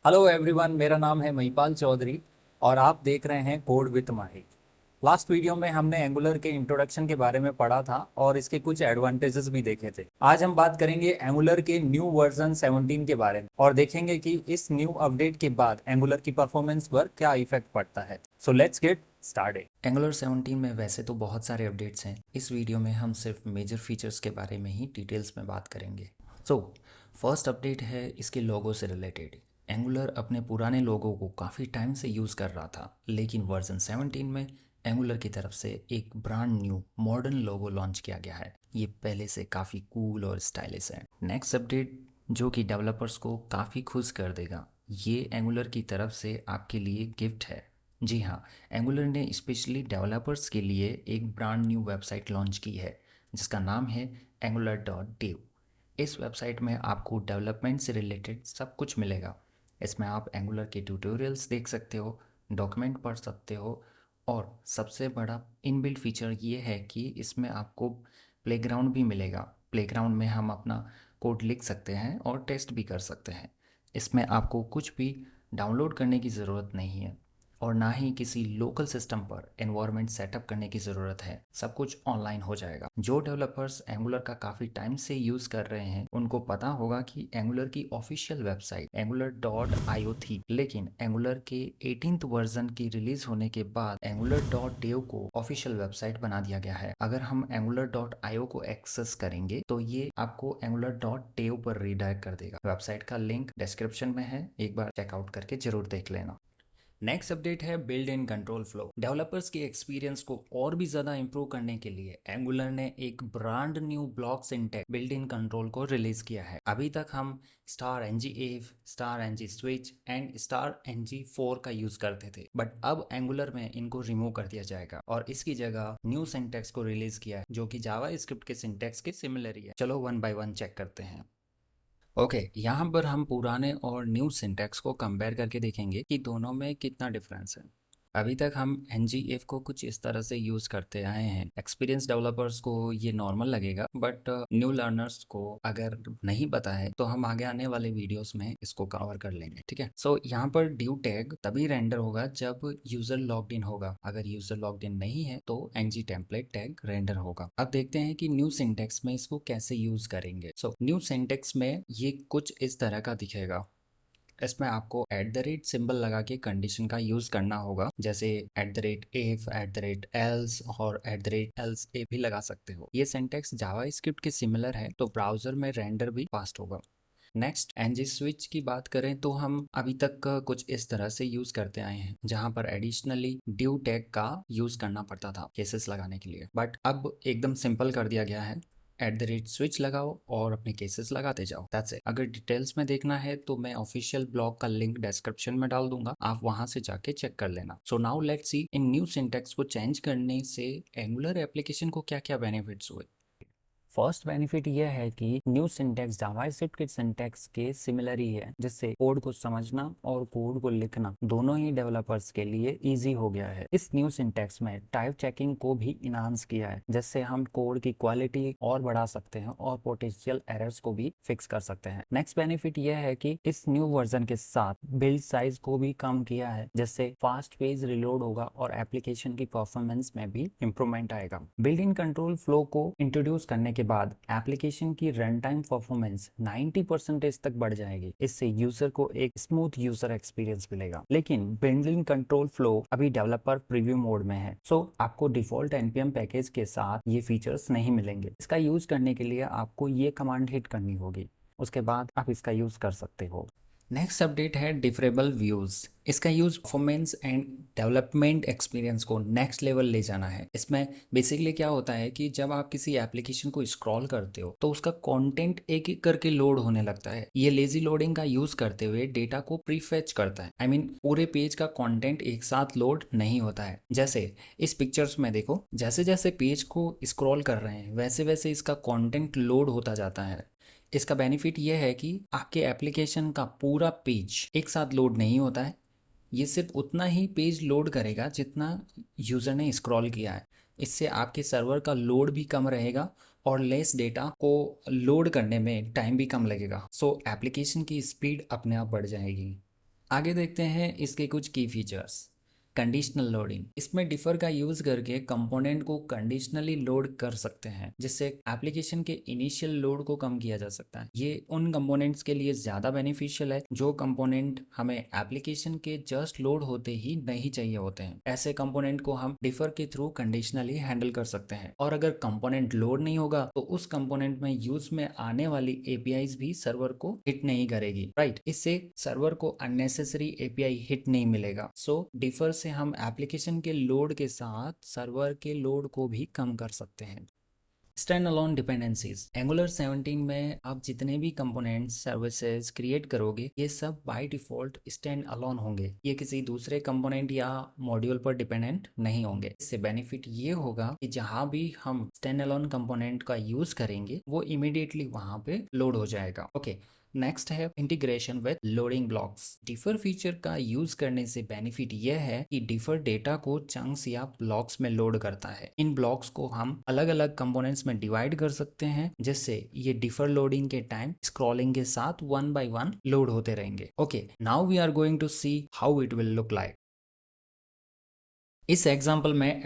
Hello everyone, मेरा नाम है महिपाल चौधरी और आप देख रहे हैं code with Mahi. Last video में हमने एंगुलर के इंट्रोडक्शन के बारे में पढ़ा था और इसके कुछ एडवांटेजेस भी देखे थे। आज हम बात करेंगे एंगुलर के न्यू वर्जन 17 के बारे में और देखेंगे कि इस न्यू अपडेट के बाद एंगुलर की परफॉर्मेंस पर क्या इफेक्ट पड़ता है। So let's get started. Angular 17 में वैसे तो बहुत सारे अपडेट्स हैं। इस वीडियो में हम सिर्फ मेजर फीचर्स के बारे में ही डिटेल्स में बात करेंगे। फर्स्ट अपडेट है इसके लोगो से रिलेटेड। एंगुलर अपने पुराने लोगो को काफ़ी टाइम से यूज़ कर रहा था, लेकिन वर्जन 17 में एंगुलर की तरफ से एक ब्रांड न्यू मॉडर्न लोगो लॉन्च किया गया है। ये पहले से काफ़ी कूल और स्टाइलिश है। नेक्स्ट अपडेट जो कि डेवलपर्स को काफ़ी खुश कर देगा, ये एंगुलर की तरफ से आपके लिए गिफ्ट है। जी हाँ, एंगुलर ने स्पेशली डेवलपर्स के लिए एक ब्रांड न्यू वेबसाइट लॉन्च की है जिसका नाम है angular.dev। इस वेबसाइट में आपको डेवलपमेंट से रिलेटेड सब कुछ मिलेगा। इसमें आप एंगुलर के ट्यूटोरियल्स देख सकते हो, डॉक्यूमेंट पढ़ सकते हो, और सबसे बड़ा इनबिल्ट फीचर ये है कि इसमें आपको प्लेग्राउंड भी मिलेगा। प्लेग्राउंड में हम अपना कोड लिख सकते हैं और टेस्ट भी कर सकते हैं। इसमें आपको कुछ भी डाउनलोड करने की ज़रूरत नहीं है और ना ही किसी लोकल सिस्टम पर एनवायरनमेंट सेटअप करने की ज़रूरत है। सब कुछ ऑनलाइन हो जाएगा। जो डेवलपर्स एंगुलर का काफ़ी टाइम से यूज़ कर रहे हैं उनको पता होगा कि एंगुलर की ऑफिशियल वेबसाइट angular.io थी, लेकिन एंगुलर के 18th वर्जन की रिलीज होने के बाद angular.dev को ऑफिशियल वेबसाइट बना दिया गया है। अगर हम angular.io को एक्सेस करेंगे तो ये आपको angular.dev पर रीडायरेक्ट कर देगा। वेबसाइट का लिंक डिस्क्रिप्शन में है, एक बार चेकआउट करके जरूर देख लेना। नेक्स्ट अपडेट है build in control flow. Developers के एक्सपीरियंस को और भी ज़्यादा इंप्रूव करने के लिए एंगुलर ने एक brand new block syntax build in control को रिलीज किया है। अभी तक हम star NG F, star NG switch and star NG 4 का यूज करते थे, बट अब एंगुलर में इनको रिमूव कर दिया जाएगा और इसकी जगह न्यू सिंटैक्स को रिलीज किया है जो कि जावा स्क्रिप्ट के सिंटैक्स के सिमिलर ही है। चलो वन बाय वन चेक करते हैं। यहाँ पर हम पुराने और न्यू सिंटैक्स को कंपेयर करके देखेंगे कि दोनों में कितना डिफरेंस है। अभी तक हम NGF को कुछ इस तरह से यूज़ करते आए हैं। एक्सपीरियंस डेवलपर्स को ये नॉर्मल लगेगा, बट न्यू लर्नर्स को अगर नहीं पता है तो हम आगे आने वाले वीडियोस में इसको कवर कर लेंगे, ठीक है। यहाँ पर ड्यू टैग तभी रेंडर होगा जब यूजर लॉग्ड इन होगा। अगर यूजर लॉग्ड इन नहीं है तो ng टेम्पलेट टैग रेंडर होगा। अब देखते हैं कि न्यू सिंटैक्स में इसको कैसे यूज करेंगे। न्यू सिंटैक्स में ये कुछ इस तरह का दिखेगा। इसमें आपको @ सिंबल लगा के कंडीशन का यूज करना होगा, जैसे @if, @else और else ए भी लगा सकते हो। ये सिंटैक्स जावा स्क्रिप्ट के सिमिलर है तो ब्राउजर में रेंडर भी फास्ट होगा। नेक्स्ट ng स्विच की बात करें तो हम अभी तक कुछ इस तरह से यूज करते आए हैं, जहां पर एडिशनली ड्यू टैग का यूज करना पड़ता था केसेस लगाने के लिए, बट अब एकदम सिंपल कर दिया गया है। @switch लगाओ और अपने केसेस लगाते जाओ, दैट्स इट। अगर डिटेल्स में देखना है तो मैं ऑफिशियल ब्लॉग का लिंक डिस्क्रिप्शन में डाल दूंगा, आप वहां से जाके चेक कर लेना। So now let's see in new syntax को चेंज करने से एंगुलर एप्लीकेशन को क्या क्या बेनिफिट्स हुए। फर्स्ट बेनिफिट यह है कि न्यू सिंटैक्स जावास्क्रिप्ट के सिंटैक्स के सिमिलर ही है, जिससे कोड को समझना और कोड को लिखना दोनों ही डेवलपर्स के लिए इजी हो गया है। इस न्यू सिंटैक्स में टाइप चेकिंग को भी इनहांस किया है, जिससे हम कोड की क्वालिटी और बढ़ा सकते हैं और पोटेंशियल एरर्स को भी फिक्स कर सकते हैं। नेक्स्ट बेनिफिट यह है कि इस न्यू वर्जन के साथ बिल्ड साइज को भी कम किया है, जिससे फास्ट पेज रिलोड होगा और एप्लीकेशन की परफॉर्मेंस में भी इंप्रूवमेंट आएगा। बिल्ड इन कंट्रोल फ्लो को इंट्रोड्यूस करने के बाद एप्लीकेशन की रन टाइम परफॉर्मेंस 90% तक बढ़ जाएगी। इससे यूजर को एक स्मूथ यूजर एक्सपीरियंस मिलेगा। लेकिन बिल्ड इन कंट्रोल फ्लो अभी डेवलपर प्रीव्यू मोड में है, सो आपको डिफॉल्ट npm पैकेज के साथ ये फीचर्स नहीं मिलेंगे। इसका यूज करने के लिए आपको ये कमांड हिट करनी होगी, उसके बाद आप इसका यूज कर सकते हो। नेक्स्ट अपडेट है डिफरेबल व्यूज। इसका use performance and development experience को नेक्स्ट लेवल ले जाना है। इसमें बेसिकली क्या होता है कि जब आप किसी एप्लीकेशन को स्क्रॉल करते हो तो उसका कंटेंट एक एक करके लोड होने लगता है। ये लेजी लोडिंग का यूज करते हुए डेटा को प्रीफेच करता है। आई मीन पूरे पेज का कंटेंट एक साथ लोड नहीं होता है। जैसे इस पिक्चर्स में देखो, जैसे जैसे पेज को स्क्रॉल कर रहे हैं वैसे वैसे इसका कंटेंट लोड होता जाता है। इसका बेनिफिट यह है कि आपके एप्लीकेशन का पूरा पेज एक साथ लोड नहीं होता है। ये सिर्फ उतना ही पेज लोड करेगा जितना यूज़र ने स्क्रॉल किया है। इससे आपके सर्वर का लोड भी कम रहेगा और लेस डेटा को लोड करने में टाइम भी कम लगेगा। सो एप्लीकेशन की स्पीड अपने आप बढ़ जाएगी। आगे देखते हैं इसके कुछ की फीचर्स। कंडीशनल लोडिंग, इसमें डिफर का यूज करके कंपोनेंट को कंडीशनली लोड कर सकते हैं, जिससे एप्लीकेशन के इनिशियल लोड को कम किया जा सकता है। ये उन कंपोनेंट्स के लिए ज्यादा बेनिफिशियल है जो कंपोनेंट हमें एप्लीकेशन के जस्ट लोड होते ही नहीं चाहिए होते हैं। ऐसे कंपोनेंट को हम डिफर के थ्रू कंडीशनली हैंडल कर सकते हैं। और अगर कंपोनेंट लोड नहीं होगा तो उस कंपोनेंट में यूज में आने वाली एपीआईज भी सर्वर को हिट नहीं करेगी, राइट। इससे सर्वर को अननेसेसरी एपीआई हिट नहीं मिलेगा। सो डिफर से हम एप्लीकेशन के लोड के साथ सर्वर के लोड को भी कम कर सकते हैं। स्टैंड अलोन डिपेंडेंसीज, एंगुलर 17 में आप जितने भी कंपोनेंट्स सर्विसेज क्रिएट करोगे ये सब बाय डिफॉल्ट स्टैंड अलोन होंगे। ये किसी दूसरे कंपोनेंट या मॉड्यूल पर डिपेंडेंट नहीं होंगे। इससे बेनिफिट ये होगा कि जहां भी हम स्टैंड अलोन कंपोनेंट का यूज करेंगे वो इमीडिएटली वहां पे लोड हो जाएगा। ओके, नेक्स्ट है integration with loading blocks. Differ feature का यूज करने से बेनिफिट यह है कि डिफर डेटा को चंक्स या ब्लॉक्स में लोड करता है। इन ब्लॉक्स को हम अलग अलग कंपोनेंट्स में डिवाइड कर सकते हैं, जिससे ये डिफर लोडिंग के टाइम स्क्रॉलिंग के साथ 1 by 1 लोड होते रहेंगे। Okay, now we are going to see how it will look like. इस एग्जाम्पल में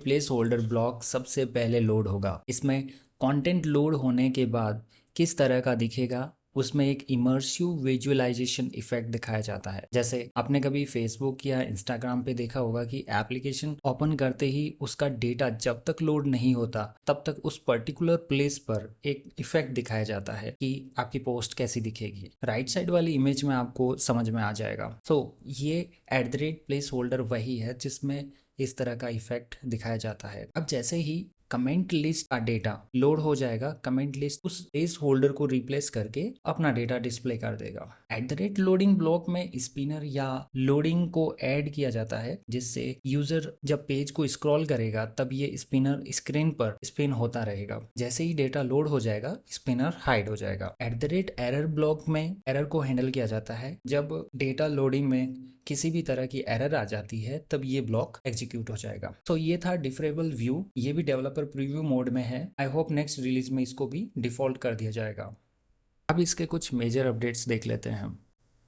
@प्लेस होल्डर ब्लॉक सबसे पहले लोड होगा। इसमें कंटेंट लोड होने के बाद किस तरह का दिखेगा, उसमें एक इमर्सिव विजुअलाइजेशन इफेक्ट दिखाया जाता है। जैसे आपने कभी फेसबुक या इंस्टाग्राम पे देखा होगा कि एप्लीकेशन ओपन करते ही उसका डेटा जब तक लोड नहीं होता तब तक उस पर्टिकुलर प्लेस पर एक इफेक्ट दिखाया जाता है कि आपकी पोस्ट कैसी दिखेगी। राइट साइड वाली इमेज में आपको समझ में आ जाएगा। ये @प्लेस होल्डर वही है जिसमें इस तरह का इफेक्ट दिखाया जाता है। अब जैसे ही कमेंट लिस्ट का डेटा लोड हो जाएगा, कमेंट लिस्ट उस प्लेस होल्डर को रिप्लेस करके अपना डेटा डिस्प्ले कर देगा। लोडिंग ब्लॉक में स्पिनर या लोडिंग को ऐड किया जाता है, जिससे यूजर जब पेज को स्क्रॉल करेगा तब ये स्पिनर स्क्रीन पर स्पिन होता रहेगा। जैसे ही डेटा लोड हो जाएगा स्पिनर हाइड हो जाएगा। एरर ब्लॉक में एरर को हैंडल किया जाता है। जब डेटा लोडिंग में किसी भी तरह की एरर आ जाती है तब ये ब्लॉक एग्जीक्यूट हो जाएगा। ये था डिफरेबल व्यू। ये भी डेवलपर प्रीव्यू मोड में है। आई होप नेक्स्ट रिलीज में इसको भी डिफॉल्ट कर दिया जाएगा। अब इसके कुछ मेजर अपडेट्स देख लेते हैं।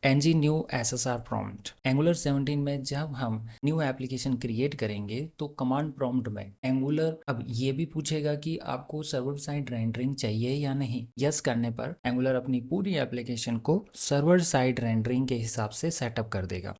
ng new SSR prompt, angular 17 में जब हम न्यू एप्लीकेशन क्रिएट करेंगे तो कमांड प्रॉम्प्ट में एंगुलर अब ये भी पूछेगा कि आपको सर्वर साइड रेंडरिंग चाहिए या नहीं। यस करने पर एंगुलर अपनी पूरी एप्लीकेशन को सर्वर साइड रेंडरिंग के हिसाब से सेटअप कर देगा।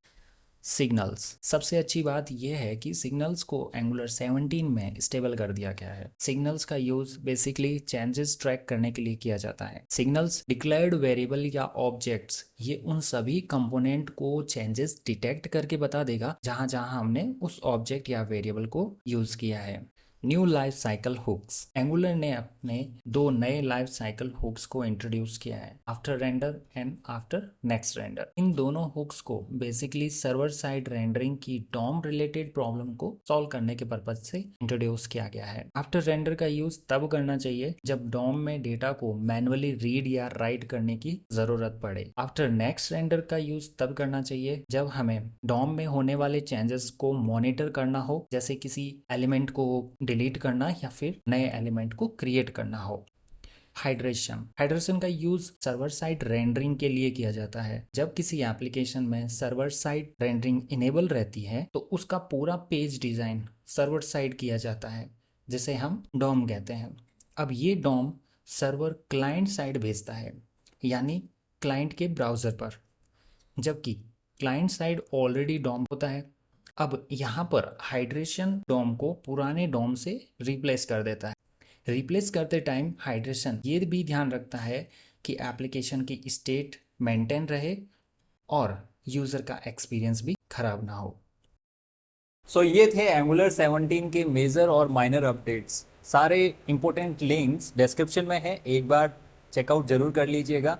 सिग्नल्स, सबसे अच्छी बात यह है कि सिग्नल्स को एंगुलर 17 में स्टेबल कर दिया गया है। सिग्नल्स का यूज बेसिकली चेंजेस ट्रैक करने के लिए किया जाता है। सिग्नल्स डिक्लेयर्ड वेरिएबल या ऑब्जेक्ट्स, ये उन सभी कंपोनेंट को चेंजेस डिटेक्ट करके बता देगा जहां जहां हमने उस ऑब्जेक्ट या वेरिएबल को यूज किया है। New life cycle hooks, Angular ने अपने 2 नए लाइफ साइकिल हुक्स को इंट्रोड्यूस किया है, after render and after next render. इन दोनों हुक्स को बेसिकली सर्वर साइड रेंडरिंग की डॉम रिलेटेड प्रॉब्लम को सॉल्व करने के पर्पज से इंट्रोड्यूस किया गया है। आफ्टर रेंडर का यूज तब करना चाहिए जब डॉम में डेटा को मैनुअली रीड या राइट करने की जरूरत पड़े। आफ्टर नेक्स्ट रेंडर का यूज तब करना चाहिए जब हमें डॉम में होने वाले चेंजेस को मॉनिटर करना हो, जैसे किसी एलिमेंट को डिलीट करना या फिर नए एलिमेंट को क्रिएट करना हो। हाइड्रेशन का यूज सर्वर साइड रेंडरिंग के लिए किया जाता है। जब किसी एप्लीकेशन में सर्वर साइड रेंडरिंग इनेबल रहती है तो उसका पूरा पेज डिजाइन सर्वर साइड किया जाता है, जिसे हम डॉम कहते हैं। अब ये डॉम सर्वर क्लाइंट साइड भेजता है, यानी क्लाइंट के ब्राउजर पर, जबकि क्लाइंट साइड ऑलरेडी डॉम होता है। अब यहाँ पर हाइड्रेशन डॉम को पुराने डॉम से रिप्लेस कर देता है। रिप्लेस करते टाइम हाइड्रेशन ये भी ध्यान रखता है कि एप्लीकेशन की स्टेट मेंटेन रहे और यूजर का एक्सपीरियंस भी खराब ना हो। ये थे एंगुलर 17 के मेजर और माइनर अपडेट्स। सारे इंपॉर्टेंट लिंक्स डिस्क्रिप्शन में है, एक बार चेकआउट जरूर कर लीजिएगा।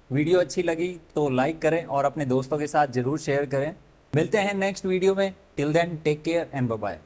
वीडियो अच्छी लगी तो लाइक करें और अपने दोस्तों के साथ जरूर शेयर करें। मिलते हैं नेक्स्ट वीडियो में। Till then take care and bye bye.